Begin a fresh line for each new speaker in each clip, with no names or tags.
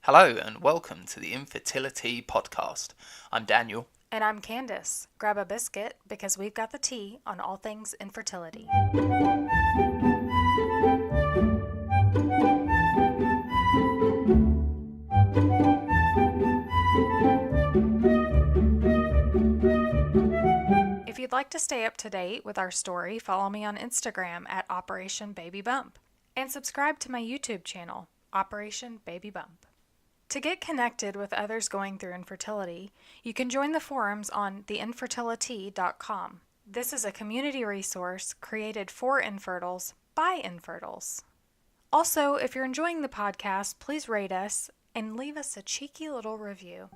Hello and welcome to the Infertility podcast. I'm Daniel.
And I'm Candace. Grab a biscuit because we've got the tea on all things infertility. If you'd like to stay up to date with our story, follow me on Instagram at Operation Baby Bump and subscribe to my YouTube channel, Operation Baby Bump. To get connected with others going through infertility, you can join the forums on theinfertility.com. This is a community resource created for infertiles by infertiles. Also, if you're enjoying the podcast, please rate us and leave us a cheeky little review.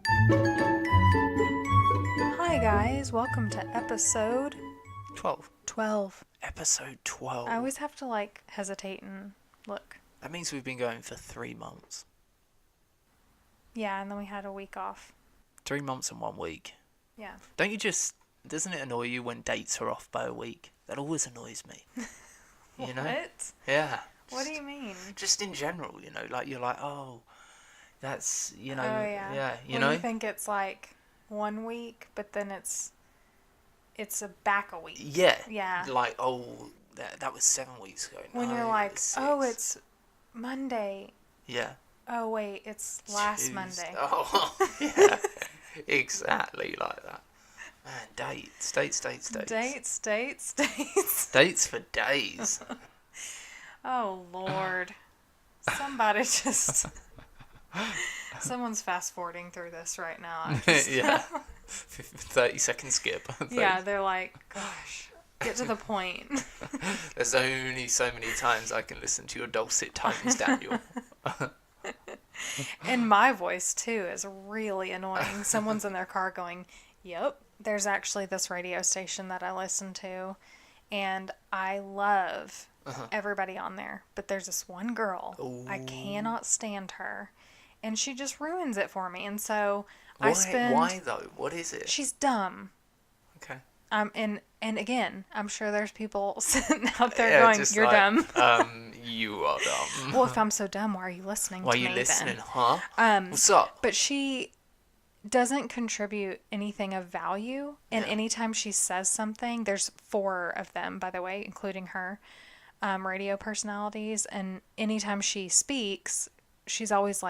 Hi guys, welcome to episode 12.
Episode 12.
I always have to hesitate and look.
That means we've been going for 3 months.
Yeah, and then we had a week off.
3 months and 1 week.
Yeah.
Doesn't it annoy you when dates are off by a week? That always annoys me. You know?
What?
Yeah.
What do you mean?
Just in general, you're like, oh, that's,
Oh, yeah.
Yeah,
You think it's 1 week, but then it's back a week.
Yeah.
Yeah.
Like, oh, that was 7 weeks ago.
When
No,
you're like,
it's
oh,
6.
it's Monday.
Yeah.
Oh, wait, it's last
Tuesday.
Monday.
Oh, yeah. Exactly like that. Man, dates.
Dates.
Dates for days.
Oh, Lord. Somebody just... Someone's fast forwarding through this right now.
Yeah. 30-second skip.
Yeah, they're like, gosh, get to the point.
There's only so many times I can listen to your dulcet tones, Daniel.
And my voice, too, is really annoying. Someone's in their car going, yep. There's actually this radio station that I listen to, and I love everybody on there. But there's this one girl.
Ooh.
I cannot stand her. And she just ruins it for me. And so
Why, though? What is it?
She's dumb.
Okay.
And again, I'm sure there's people sitting out there going, you're dumb.
You are dumb.
Well, if I'm so dumb, why are you listening
Why
to
are
me
you listening,
then?
huh? What's up?
But she doesn't contribute anything of value. And anytime she says something, there's 4 of them, by the way, including her, radio personalities. And anytime she speaks, she's always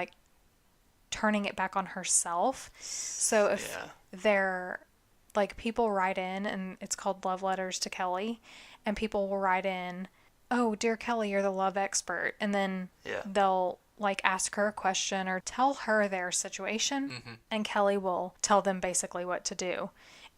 turning it back on herself. So if they're people write in, and it's called Love Letters to Kelly, and people will write in, oh, dear Kelly, you're the love expert. And then they'll ask her a question or tell her their situation, and Kelly will tell them basically what to do.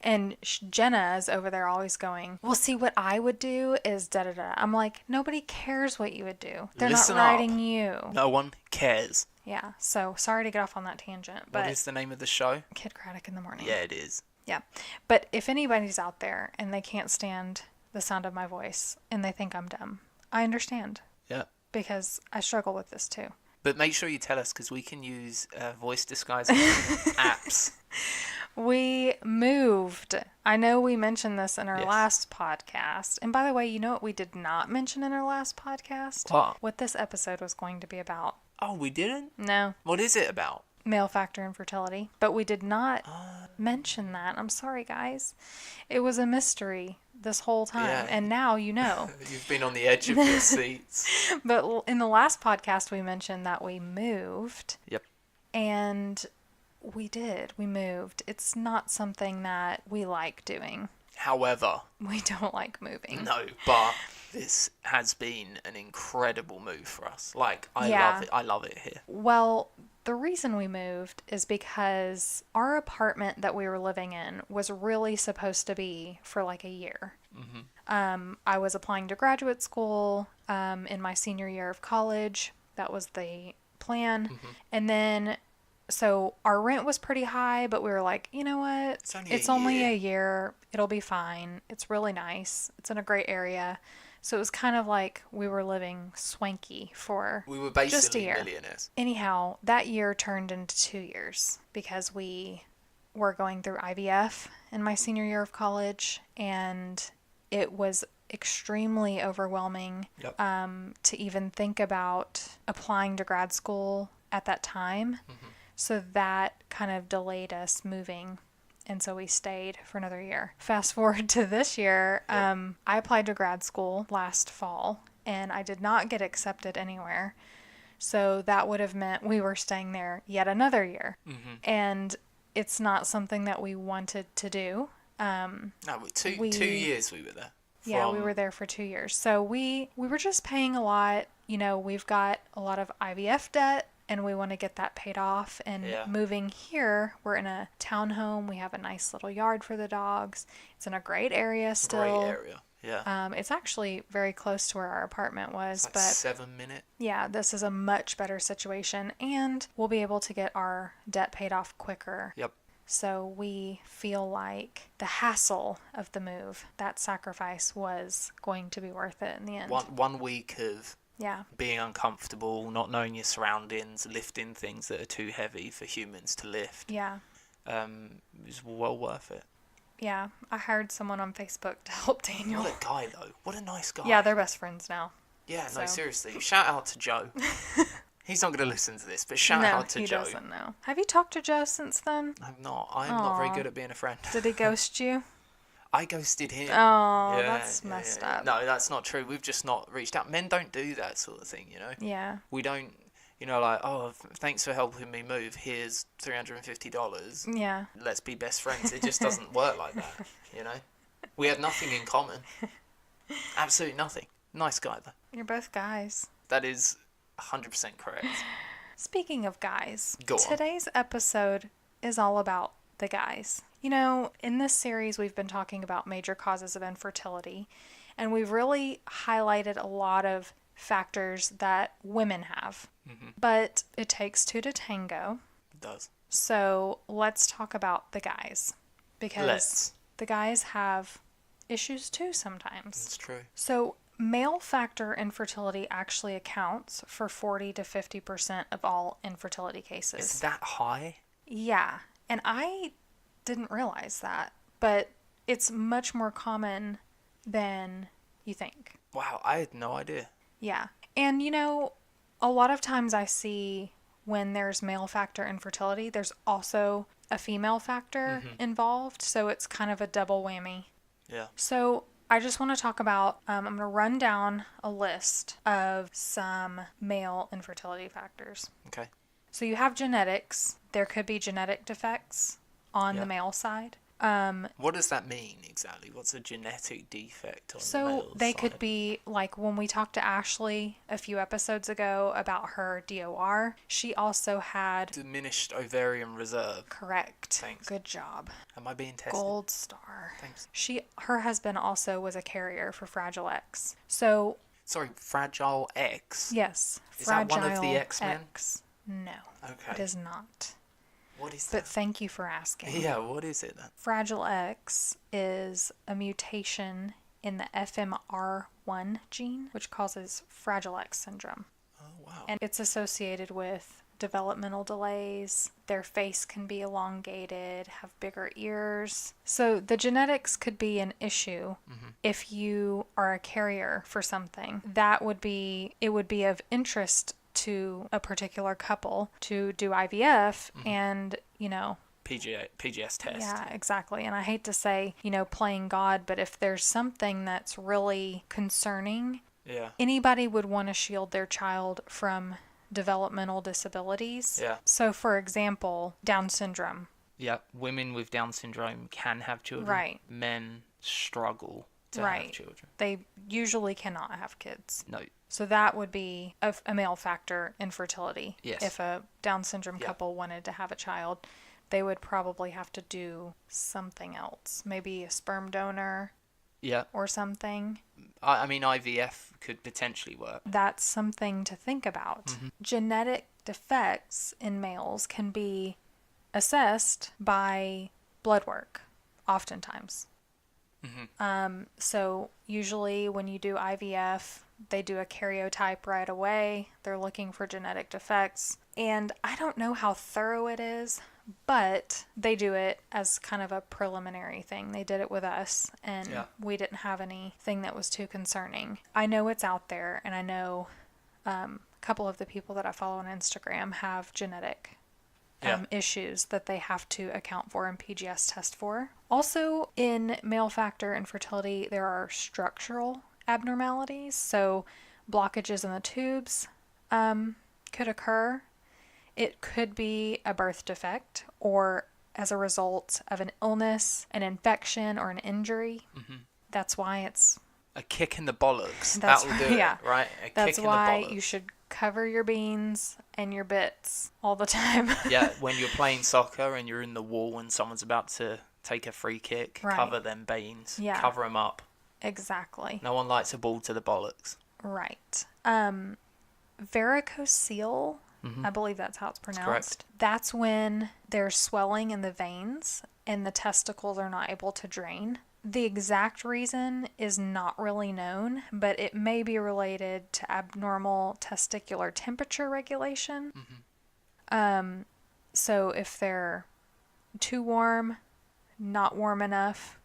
And Jenna is over there always going, well, see, what I would do is da-da-da. I'm like, nobody cares what you would do. They're
Listen
not writing
up.
you.
No one cares.
Yeah, so sorry to get off on that tangent. But
What is the name of the show?
Kid Craddock in the Morning.
Yeah, it is.
Yeah. But if anybody's out there and they can't stand the sound of my voice and they think I'm dumb, I understand.
Yeah.
Because I struggle with this too.
But make sure you tell us, because we can use voice disguising apps.
We moved. I know we mentioned this in our
Yes.
last podcast. And by the way, you know what we did not mention in our last podcast?
What?
What this episode was going to be about.
Oh, we didn't?
No.
What is it about?
Male factor infertility. But we did not mention that. I'm sorry, guys. It was a mystery this whole time.
Yeah.
And now you know.
You've been on the edge of your seats.
But in the last podcast, we mentioned that we moved.
Yep.
And we did. We moved. It's not something that we like doing.
However,
We don't like moving.
no, but this has been an incredible move for us. I
Yeah.
love it. I love it here.
Well, the reason we moved is because our apartment that we were living in was really supposed to be for a year. I was applying to graduate school in my senior year of college. That was the plan. And then, so our rent was pretty high, but we were like, you know what?
It's only
a year. It'll be fine. It's really nice. It's in a great area. So it was kind of like we were living swanky for
We were
just a
basically
year.
millionaires.
Anyhow, that year turned into 2 years because we were going through IVF in my senior year of college, and it was extremely overwhelming
Yep.
to even think about applying to grad school at that time. So that kind of delayed us moving. And so we stayed for another year. Fast forward to this year, I applied to grad school last fall, and I did not get accepted anywhere. So that would have meant we were staying there yet another year. And it's not something that we wanted to do.
No, 2 years we were there.
Yeah, we were there for 2 years. So we were just paying a lot. You know, we've got a lot of IVF debt, and we want to get that paid off. And moving here, we're in a townhome. We have a nice little yard for the dogs. It's in a great area still.
Great area, yeah.
It's actually very close to where our apartment was.
It's like 7 minutes.
Yeah, this is a much better situation. And we'll be able to get our debt paid off quicker.
Yep.
So we feel like the hassle of the move, that sacrifice was going to be worth it in the end.
1 week of being uncomfortable, not knowing your surroundings, lifting things that are too heavy for humans to lift.
Yeah.
It was well worth it.
Yeah. I hired someone on Facebook to help Daniel.
What a guy, though. What a nice guy.
Yeah, they're best friends now.
Yeah, no, seriously. Shout out to Joe. He's not going to listen to this, but shout out to Joe.
No, he doesn't know. Have you talked to Joe since then?
I'm not. I'm not very good at being a friend.
Did he ghost you?
I ghosted him.
Oh, that's messed up.
No, that's not true. We've just not reached out. Men don't do that sort of thing, you know?
Yeah.
We don't, you know, like, oh, thanks for helping me move. Here's $350.
Yeah.
Let's be best friends. It just doesn't work like that, you know? We had nothing in common. Absolutely nothing. Nice guy, though.
You're both guys.
That is 100% correct.
Speaking of guys,
Go on.
Today's episode is all about the guys. You know, in this series, we've been talking about major causes of infertility, and we've really highlighted a lot of factors that women have. But it takes two to tango.
It does.
So let's talk about the guys, because the guys have issues too sometimes.
It's true.
So male factor infertility actually accounts for 40 to 50% of all infertility cases.
Is that high?
Yeah, and I didn't realize that, but it's much more common than you think.
Wow, I had no idea.
Yeah, and you know, a lot of times I see when there's male factor infertility, there's also a female factor involved, so it's kind of a double whammy.
Yeah.
So I just want to talk about, I'm going to run down a list of some male infertility factors.
Okay.
So you have genetics. There could be genetic defects on the male side.
What does that mean exactly? What's a genetic defect on the
So
male
they
side?
could be, like when we talked to Ashley a few episodes ago about her DOR, she also had...
Diminished ovarian reserve.
Correct.
Thanks.
Good job.
Am I being tested?
Gold star.
Thanks.
Her husband also was a carrier for Fragile X. So...
Sorry, Fragile X?
Yes.
Is that one of the X-Men?
X. No.
Okay.
It is not.
What is that?
But thank you for asking.
Yeah, what is it then?
Fragile X is a mutation in the FMR1 gene, which causes Fragile X syndrome.
Oh, wow.
And it's associated with developmental delays. Their face can be elongated, have bigger ears. So the genetics could be an issue if you are a carrier for something. It would be of interest to a particular couple to do IVF and, you know,
PGS test.
yeah, exactly. And I hate to say, you know, playing God, but if there's something that's really concerning, anybody would want to shield their child from developmental disabilities.
Yeah.
So, for example, Down syndrome.
Yeah, women with Down syndrome can have children.
Right.
Men struggle to have children.
They usually cannot have kids.
No.
So that would be a male factor infertility.
Yes.
If a Down syndrome couple wanted to have a child, they would probably have to do something else. Maybe a sperm donor.
Yeah.
Or something.
I mean, IVF could potentially work.
That's something to think about. Genetic defects in males can be assessed by blood work, oftentimes. So usually when you do IVF, they do a karyotype right away. They're looking for genetic defects. And I don't know how thorough it is, but they do it as kind of a preliminary thing. They did it with us, and we didn't have anything that was too concerning. I know it's out there, and I know couple of the people that I follow on Instagram have genetic issues that they have to account for and PGS test for. Also, in male factor infertility, there are structural abnormalities. So blockages in the tubes could occur. It could be a birth defect or as a result of an illness, an infection, or an injury. Mm-hmm. That's why it's...
a kick in the bollocks. That will do it, right?
That's why you should cover your beans and your bits all the time.
Yeah, when you're playing soccer and you're in the wall and someone's about to take a free kick, cover them beans. Yeah. Cover them up.
Exactly.
No one likes a ball to the bollocks.
Right. Varicocele, I believe that's how it's pronounced. Correct. That's when there's swelling in the veins and the testicles are not able to drain. The exact reason is not really known, but it may be related to abnormal testicular temperature regulation. Mm-hmm. So if they're too warm, not warm enough.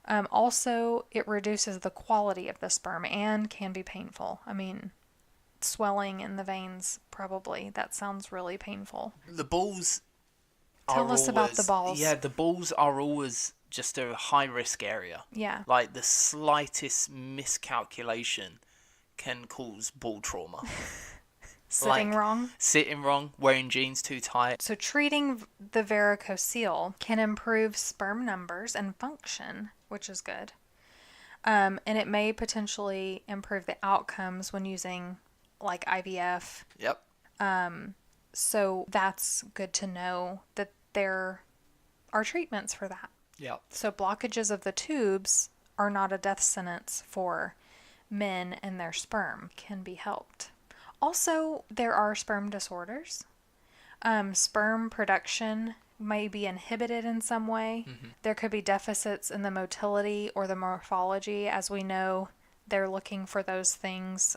Also, it reduces the quality of the sperm and can be painful. I mean, swelling in the veins, probably. That sounds really painful.
The balls
Tell us about the balls.
Yeah, the balls are always just a high-risk area.
Yeah.
Like, the slightest miscalculation can cause ball trauma.
Sitting wrong?
Sitting wrong, wearing jeans too tight.
So treating the varicocele can improve sperm numbers and function, which is good. And it may potentially improve the outcomes when using, like, IVF.
Yep.
So that's good to know that there are treatments for that.
Yep.
So blockages of the tubes are not a death sentence for men and their sperm, can be helped. Also, there are sperm disorders. Sperm production may be inhibited in some way. Mm-hmm. There could be deficits in the motility or the morphology. As we know, they're looking for those things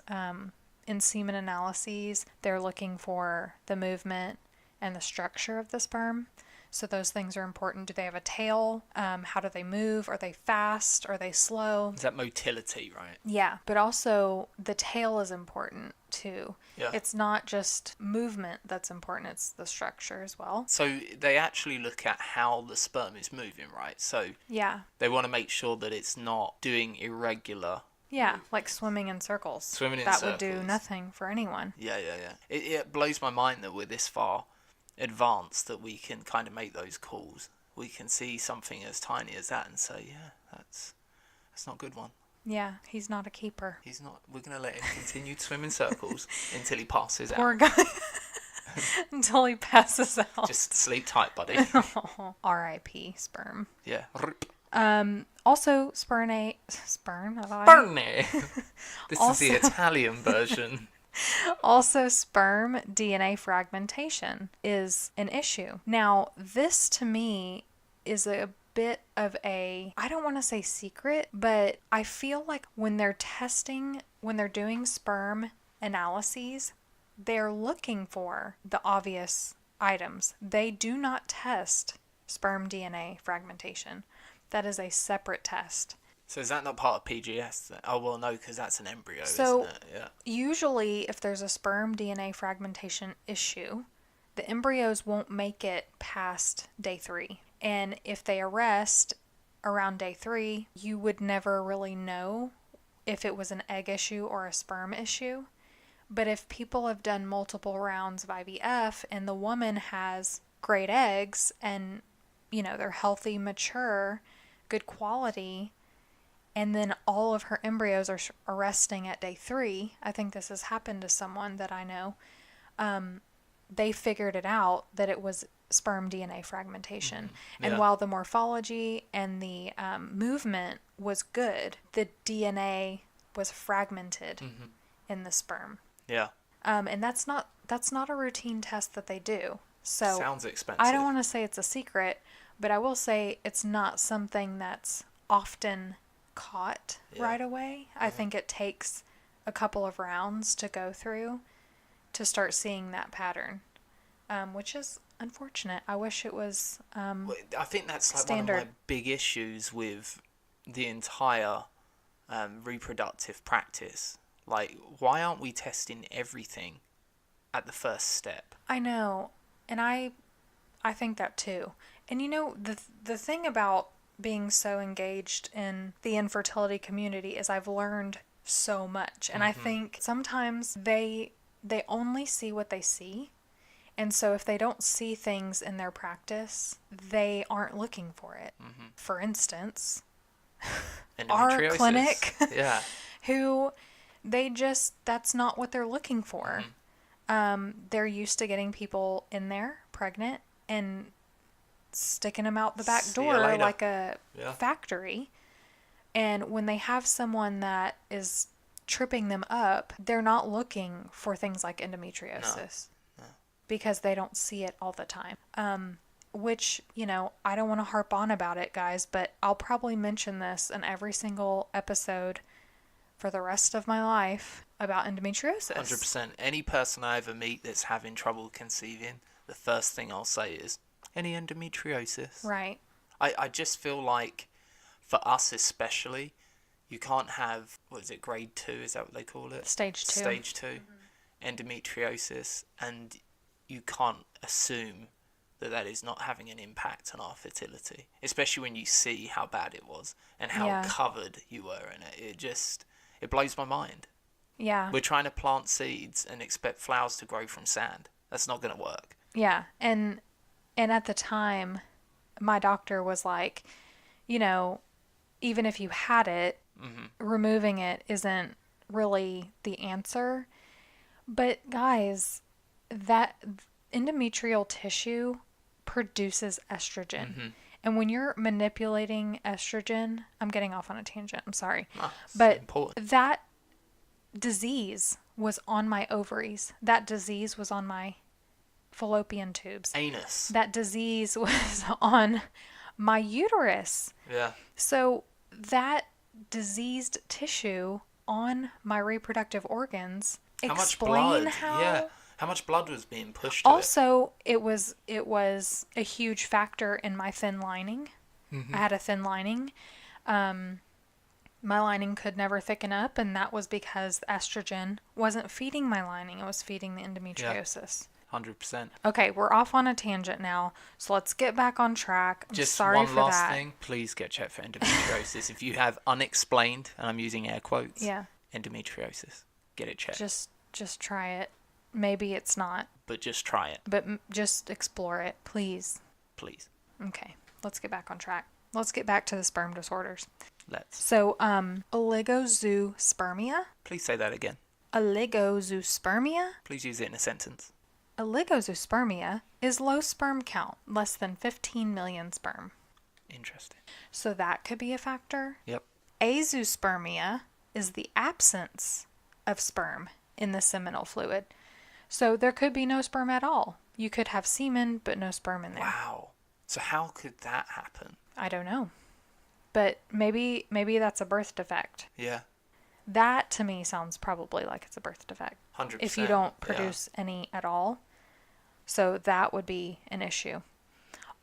in semen analyses. They're looking for the movement and the structure of the sperm. So those things are important. Do they have a tail? How do they move? Are they fast? Are they slow?
Is that motility, right?
Yeah, but also the tail is important too.
Yeah.
It's not just movement that's important, it's the structure as well.
So they actually look at how the sperm is moving, right? So
yeah,
they want to make sure that it's not doing irregular.
Yeah, like swimming in circles. That would do nothing for anyone.
Yeah. It blows my mind that we're this far advanced that we can kind of make those calls. We can see something as tiny as that and say, yeah, that's not a good one.
Yeah, he's not a keeper.
He's not. We're going to let him continue to swim in circles until he passes out.
Poor guy. Until he passes out.
Just sleep tight, buddy.
R.I.P. sperm.
Yeah.
Also, Spurne.
This is the Italian version.
Also, sperm DNA fragmentation is an issue. Now, this to me is a bit of a, I don't want to say secret, but I feel like when they're doing sperm analyses, they're looking for the obvious items. They do not test sperm DNA fragmentation. That is a separate test.
So is that not part of PGS? Oh, well, no, because that's an embryo,
so,
isn't it? Yeah.
Usually, if there's a sperm DNA fragmentation issue, the embryos won't make it past day 3. And if they arrest around day 3, you would never really know if it was an egg issue or a sperm issue. But if people have done multiple rounds of IVF and the woman has great eggs and, they're healthy, mature, good quality, and then all of her embryos are arresting at day 3, I think this has happened to someone that I know, they figured it out that it was sperm DNA fragmentation. Mm-hmm. Yeah. And while the morphology and the movement was good, the DNA was fragmented in the sperm.
Yeah.
And that's not a routine test that they do. So
sounds expensive.
I don't want to say it's a secret, but I will say it's not something that's often caught right away. I think it takes a couple of rounds to go through to start seeing that pattern, which is unfortunate. I wish it was
I think that's like
standard.
One of my big issues with the entire reproductive practice. Like, why aren't we testing everything at the first step?
I know. And I think that too. And you know, the thing about being so engaged in the infertility community is I've learned so much. And I think sometimes they only see what they see. And so if they don't see things in their practice, they aren't looking for it. For instance, our clinic,
Yeah.
who that's not what they're looking for. They're used to getting people in there pregnant and sticking them out the back door like a factory. And when they have someone that is tripping them up, they're not looking for things like endometriosis. No. Because they don't see it all the time. Which, you know, I don't want to harp on about it, guys, but I'll probably mention this in every single episode for the rest of my life about endometriosis.
100%. Any person I ever meet that's having trouble conceiving, the first thing I'll say is, any endometriosis?
Right.
I just feel like, for us especially, you can't have, what is it, grade 2, is that what they call it?
Stage 2.
Stage 2. Endometriosis, and you can't assume that is not having an impact on our fertility, especially when you see how bad it was and how covered you were in it. It blows my mind.
Yeah.
We're trying to plant seeds and expect flowers to grow from sand. That's not going to work.
Yeah. And at the time, my doctor was like, you know, even if you had it, removing it isn't really the answer. But guys, that endometrial tissue produces estrogen. And when you're manipulating estrogen, I'm getting off on a tangent, I'm sorry. But important. That disease was on my ovaries. That disease was on my fallopian tubes.
Anus.
That disease was on my uterus.
Yeah.
So that diseased tissue on my reproductive organs explain how
much blood was being pushed
also to it was a huge factor in my thin lining. I had a thin lining. My lining could never thicken up, and that was because estrogen wasn't feeding my lining, it was feeding the endometriosis.
100%.
Okay, we're off on a tangent now, so let's get back on track. I'm
just
sorry
one
for
last
that.
thing, please get checked for endometriosis. If you have unexplained, and I'm using air quotes, endometriosis, get it checked.
Just try it. Maybe it's not.
But just try it.
But just explore it, please.
Please.
Okay, let's get back on track. Let's get back to the sperm disorders.
Let's.
So, oligozoospermia.
Please say that again.
Oligozoospermia.
Please use it in a sentence.
Oligozoospermia is low sperm count, less than 15 million sperm.
Interesting.
So that could be a factor.
Yep.
Azoospermia is the absence of sperm in the seminal fluid. So there could be no sperm at all. You could have semen, but no sperm in there.
Wow. So how could that happen?
I don't know. But maybe that's a birth defect.
Yeah.
That to me sounds probably like it's a birth defect.
100%.
If you don't produce any at all. So that would be an issue.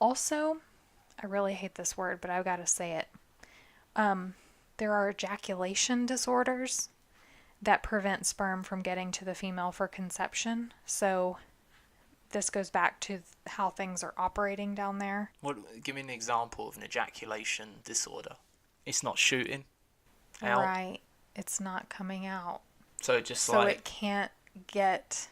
Also, I really hate this word, but I've got to say it. There are ejaculation disorders that prevent sperm from getting to the female for conception. So this goes back to how things are operating down there.
Give me an example of an ejaculation disorder. It's not shooting out.
Right. It's not coming out.
So it just
so it can't get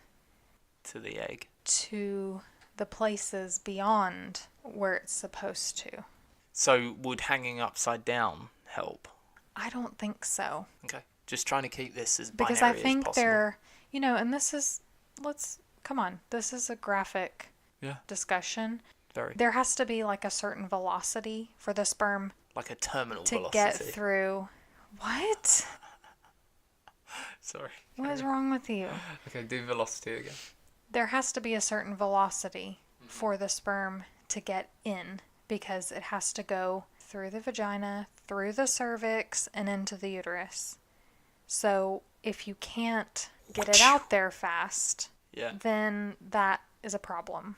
to the egg.
To the places beyond where it's supposed to.
So would hanging upside down help?
I don't think so.
Okay. Just trying to keep this as
because
binary
I think
as possible.
they're, and this is, come on, this is a graphic discussion.
Very.
There has to be like a certain velocity for the sperm.
Like a terminal
to
velocity.
Get through. What?
Sorry.
What is wrong with you?
Okay, do velocity again.
There has to be a certain velocity for the sperm to get in because it has to go through the vagina, through the cervix, and into the uterus. So if you can't get it out there fast, then that is a problem.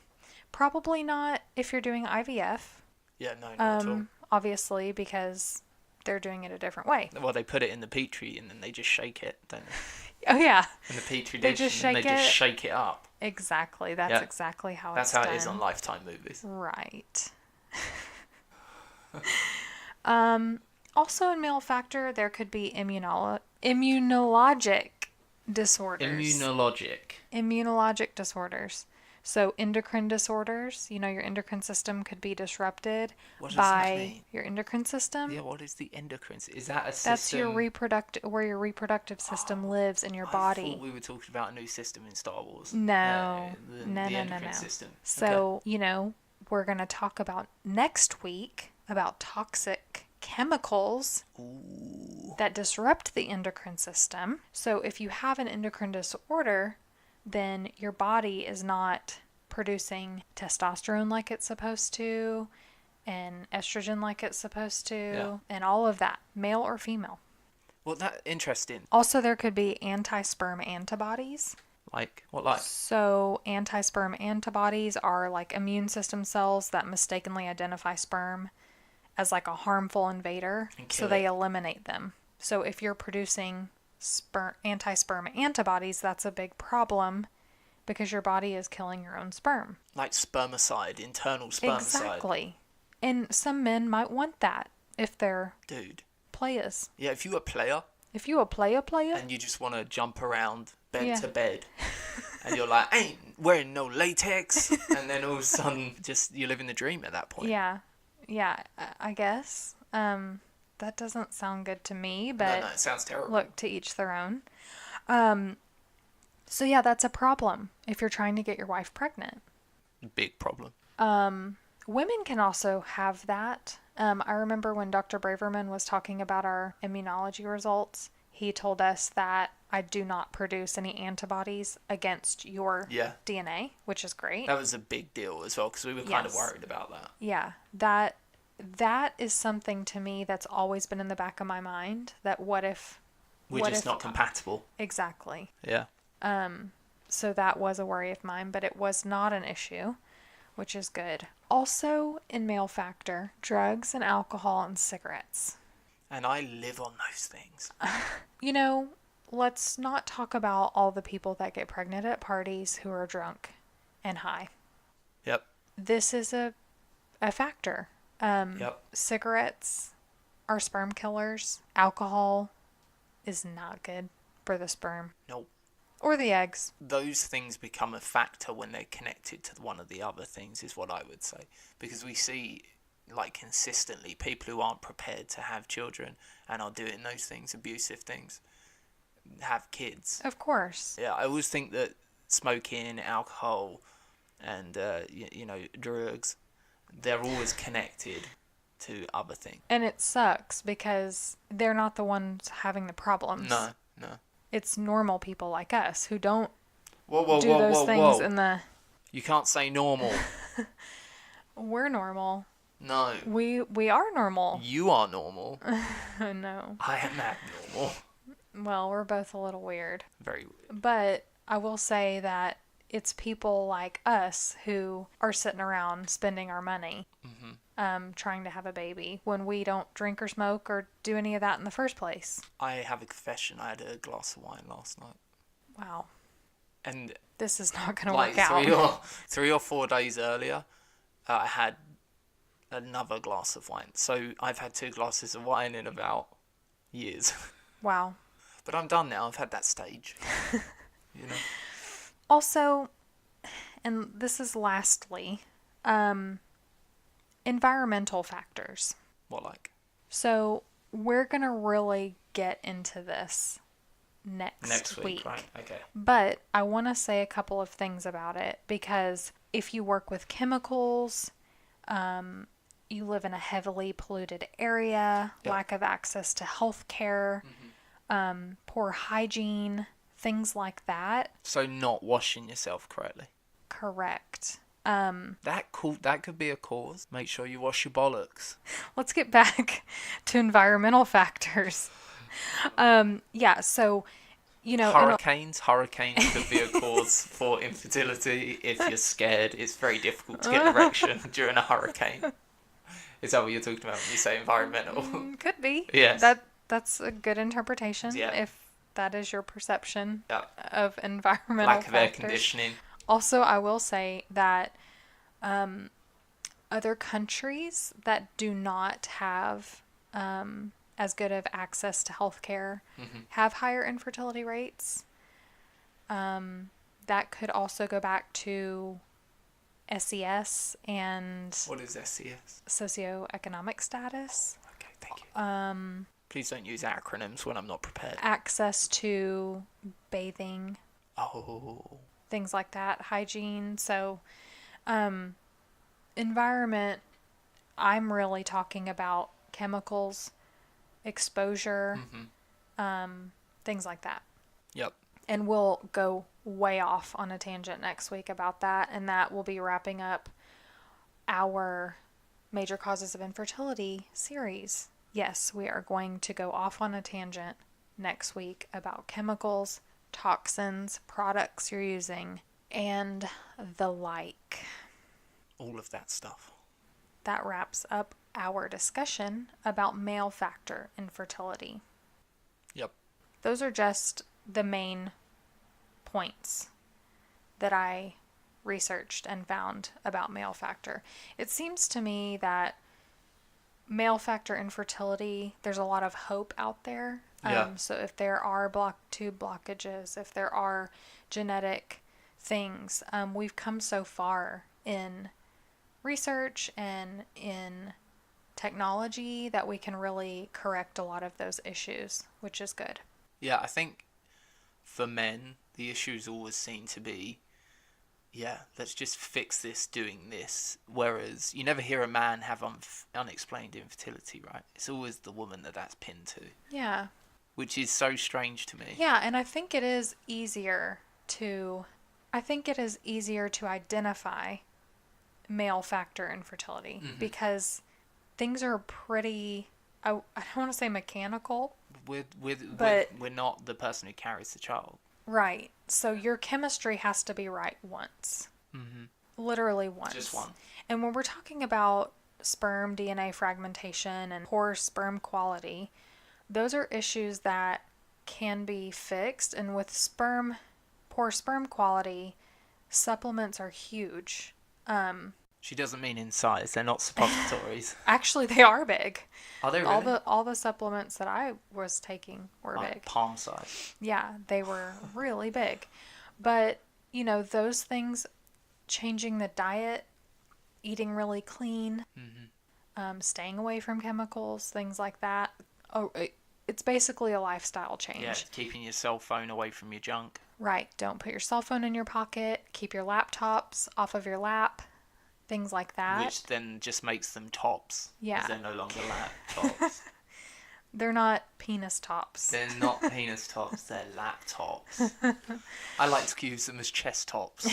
Probably not if you're doing IVF.
Yeah, no, not at all.
Obviously, because they're doing it a different way.
Well, they put it in the petri and then they just shake it, don't
Oh, yeah.
in the petri
They
dish,
just
and
shake
they just
it.
shake it up.
Exactly. That's
Yeah.
exactly how
That's
it's
how
done.
it is on Lifetime movies.
Right. Also in male factor, there could be immunologic disorders. Immunologic disorders. So endocrine disorders, your endocrine system could be disrupted
What does that
by
mean?
your endocrine system.
Yeah, what is the endocrine? Is that a system?
That's your where your reproductive system lives in your body.
I thought we were talking about a new system in Star Wars.
No.
The endocrine system.
So, we're going to talk about next week about toxic chemicals that disrupt the endocrine system. So if you have an endocrine disorder, then your body is not producing testosterone like it's supposed to, and estrogen like it's supposed to, and all of that, male or female.
Well, that's interesting.
Also, there could be anti-sperm antibodies.
Like? What like?
So anti-sperm antibodies are like immune system cells that mistakenly identify sperm as like a harmful invader, so they eliminate them. So if you're producing anti-sperm antibodies, that's a big problem because your body is killing your own sperm.
Like spermicide, internal spermicide.
Exactly. And some men might want that if they're players.
Yeah, if you a player.
If you a player.
And you just want to jump around bed to bed. And you're like, I ain't wearing no latex. And then all of a sudden, you live in the dream at that point.
Yeah. Yeah, I guess. That doesn't sound good to me, but...
No, it sounds terrible.
Look, to each their own. So yeah, that's a problem if you're trying to get your wife pregnant.
Big problem.
Women can also have that. I remember when Dr. Braverman was talking about our immunology results, he told us that I do not produce any antibodies against your DNA, which is great.
That was a big deal as well, because we were kind of worried about that.
Yeah, that is something to me that's always been in the back of my mind, that what if...
We're just not compatible.
Exactly.
Yeah.
So that was a worry of mine, but it was not an issue, which is good. Also, in male factor, drugs and alcohol and cigarettes.
And I live on those things.
Let's not talk about all the people that get pregnant at parties who are drunk and high.
Yep.
This is a factor. Cigarettes are sperm killers. Alcohol is not good for the sperm.
Nope.
Or the eggs.
Those things become a factor when they're connected to one of the other things, is what I would say. Because we see, like, consistently people who aren't prepared to have children and are doing those things, abusive things, have kids.
Of course.
Yeah, I always think that smoking, alcohol, and, drugs, they're always connected to other things.
And it sucks because they're not the ones having the problems.
No.
It's normal people like us who don't do those things in the...
You can't say normal.
We're normal.
No.
We are normal.
You are normal.
No.
I am abnormal.
Well, we're both a little weird.
Very weird.
But I will say that it's people like us who are sitting around spending our money trying to have a baby when we don't drink or smoke or do any of that in the first place.
I have a confession. I had a glass of wine last night.
Wow.
And
this is not going to work out.
3 or 4 days earlier, I had another glass of wine. So I've had 2 glasses of wine in about years.
Wow.
But I'm done now. I've had that stage.
Also, and this is lastly, environmental factors.
What like?
So we're going to really get into this next week.
Right? Okay.
But I want to say a couple of things about it, because if you work with chemicals, you live in a heavily polluted area, lack of access to health care, poor hygiene, things like that.
So not washing yourself correctly.
Correct.
That could be a cause. Make sure you wash your bollocks.
Let's get back to environmental factors. So,
Hurricanes could be a cause for infertility. If you're scared, it's very difficult to get erection during a hurricane. Is that what you're talking about when you say environmental?
Could be.
Yes.
That's a good interpretation.
Yeah.
that is your perception
Yep.
of environmental
Lack of air
factors.
conditioning.
Also, I will say that other countries that do not have as good of access to healthcare have higher infertility rates. That could also go back to SES and
What is SES?
socioeconomic status.
Okay, thank you. Please don't use acronyms when I'm not prepared.
Access to bathing.
Oh.
Things like that. Hygiene. So, environment, I'm really talking about chemicals, exposure, things like that.
Yep.
And we'll go way off on a tangent next week about that, and that will be wrapping up our Major Causes of Infertility series. Yes, we are going to go off on a tangent next week about chemicals, toxins, products you're using, and the like.
All of that stuff.
That wraps up our discussion about male factor infertility.
Yep.
Those are just the main points that I researched and found about male factor. It seems to me that male factor infertility, there's a lot of hope out there.
Yeah.
So if there are tube blockages, if there are genetic things, we've come so far in research and in technology that we can really correct a lot of those issues, which is good.
Yeah, I think for men, the issues always seem to be, let's just fix this doing this. Whereas you never hear a man have unexplained infertility, right? It's always the woman that's pinned to.
Yeah.
Which is so strange to me.
Yeah, and I think it is easier to identify male factor infertility because things are pretty, I don't want to say mechanical.
We're not the person who carries the child.
Right. So your chemistry has to be right once. Literally once.
Just one.
And when we're talking about sperm DNA fragmentation and poor sperm quality, those are issues that can be fixed. And with poor sperm quality, supplements are huge.
She doesn't mean in size. They're not suppositories.
Actually, they are big.
Are they really?
All the supplements that I was taking were big.
Palm size.
Yeah, they were really big. But, those things, changing the diet, eating really clean, staying away from chemicals, things like that. It's basically a lifestyle change.
Yeah, keeping your cell phone away from your junk.
Right. Don't put your cell phone in your pocket. Keep your laptops off of your lap. Things like that.
Which then just makes them tops.
Yeah.
Because they're no longer laptops.
They're not penis tops.
They're not penis tops, they're laptops. I like to use them as chest tops.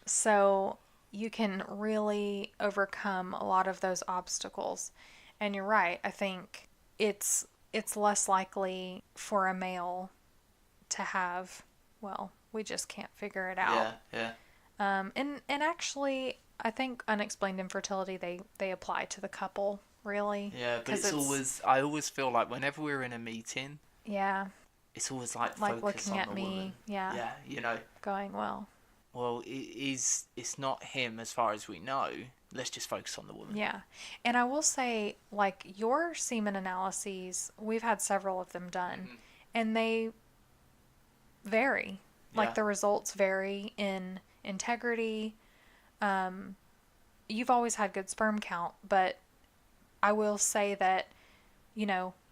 So you can really overcome a lot of those obstacles. And you're right. I think it's less likely for a male to have, we just can't figure it out.
Yeah.
And actually, I think unexplained infertility, they apply to the couple, really.
Yeah, but I always feel like whenever we're in a meeting,
yeah,
it's always like
focus looking
on
at
the
me,
woman.
Yeah, going,
well, it's not him as far as we know. Let's just focus on the woman.
Yeah, and I will say, your semen analyses, we've had several of them done, and they vary. The results vary in integrity. You've always had good sperm count, but I will say that,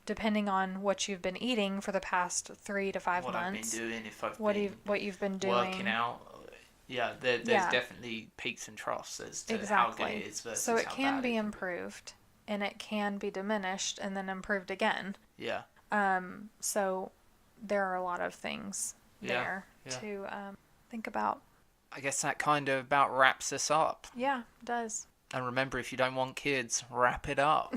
depending on what you've been eating for the past 3 to 5 months,
I've been doing, if I've
what you've been doing,
working out, there's definitely peaks and troughs as to how good it is versus
so it
how
can
bad
be
it
improved, and it can be diminished and then improved again.
Yeah.
So there are a lot of things there to think about.
I guess that kind of about wraps us up.
Yeah, it does.
And remember, if you don't want kids, wrap it up.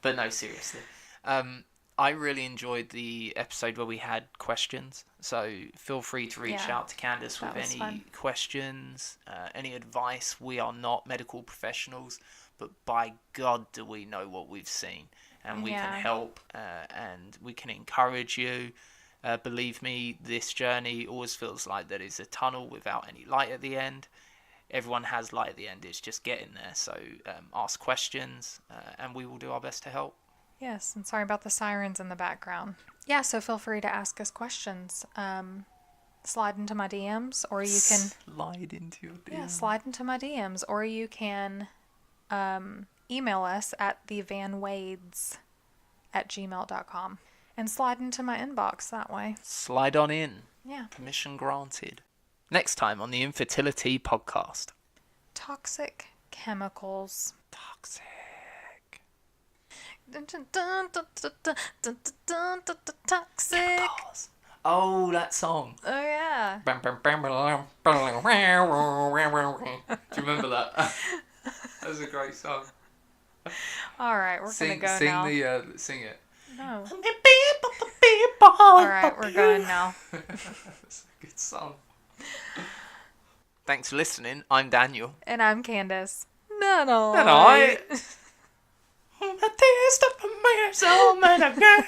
But no, seriously. I really enjoyed the episode where we had questions. So feel free to reach out to Candace with any questions, any advice. We are not medical professionals, but by God do we know what we've seen. and we can help, and we can encourage you. Believe me, this journey always feels like there is a tunnel without any light at the end. Everyone has light at the end. It's just getting there. So ask questions, and we will do our best to help.
Yes, and sorry about the sirens in the background. Yeah, so feel free to ask us questions. Slide into my DMs, or you can...
Slide into your DMs.
Yeah, slide into my DMs, or you can email us at thevanwades@gmail.com. And slide into my inbox that way.
Slide on in.
Yeah.
Permission granted. Next time on the Infertility podcast.
Toxic chemicals.
Toxic.
Toxic.
Chemicals. Oh, that song.
Oh, yeah.
Do you remember that? That was a great song.
All right, we're going to go now.
Sing it.
No. All right, we're going now.
That's a good song. Thanks for listening. I'm Daniel.
And I'm Candace. No.
And I... The taste of a man, so man, a girl.